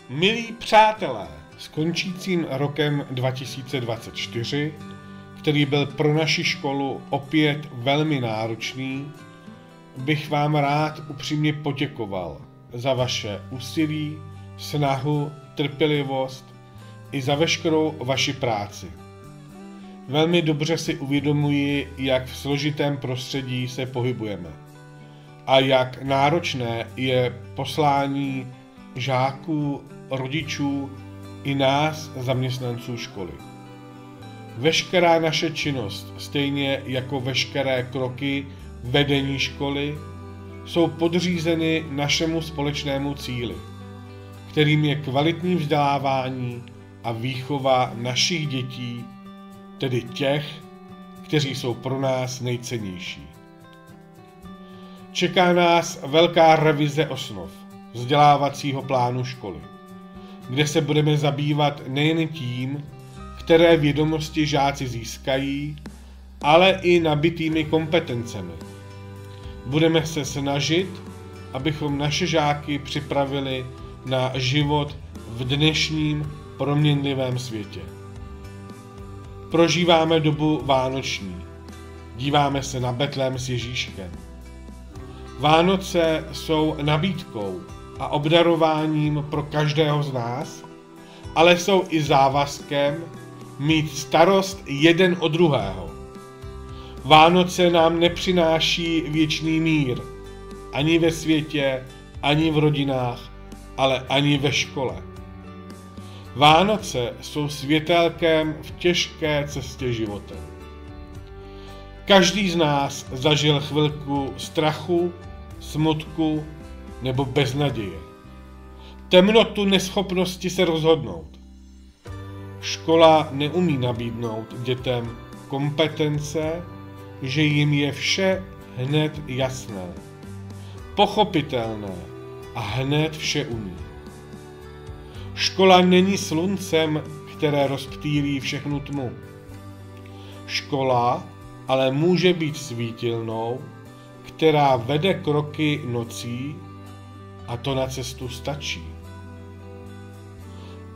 Milí přátelé, s končícím rokem 2024, který byl pro naši školu opět velmi náročný, bych vám rád upřímně poděkoval za vaše úsilí, snahu, trpělivost i za veškerou vaši práci. Velmi dobře si uvědomuji, jak v složitém prostředí se pohybujeme a jak náročné je poslání žáků, rodičů i nás, zaměstnanců školy. Veškerá naše činnost, stejně jako veškeré kroky vedení školy, jsou podřízeny našemu společnému cíli, kterým je kvalitní vzdělávání a výchova našich dětí, tedy těch, kteří jsou pro nás nejcennější. Čeká nás velká revize osnov vzdělávacího plánu školy, kde se budeme zabývat nejen tím, které vědomosti žáci získají, ale i nabitými kompetencemi. Budeme se snažit, abychom naše žáky připravili na život v dnešním proměnlivém světě. Prožíváme dobu vánoční. Díváme se na Betlém s Ježíškem. Vánoce jsou nabídkou a obdarováním pro každého z nás, ale jsou i závazkem mít starost jeden o druhého. Vánoce nám nepřináší věčný mír, ani ve světě, ani v rodinách, ale ani ve škole. Vánoce jsou světélkem v těžké cestě životem. Každý z nás zažil chvilku strachu, smutku nebo beznaděje. Temnotu neschopnosti se rozhodnout. Škola neumí nabídnout dětem kompetence, že jim je vše hned jasné, pochopitelné a hned vše umí. Škola není sluncem, které rozptýlí všechnu tmu. Škola ale může být svítilnou, která vede kroky nocí, a to na cestu stačí.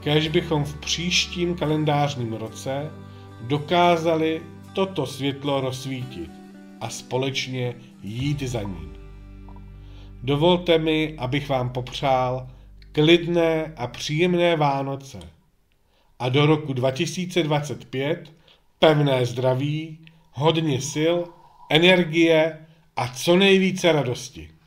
Kéž bychom v příštím kalendářním roce dokázali toto světlo rozsvítit a společně jít za ním. Dovolte mi, abych vám popřál klidné a příjemné Vánoce a do roku 2025 pevné zdraví, hodně sil, energie a co nejvíce radosti.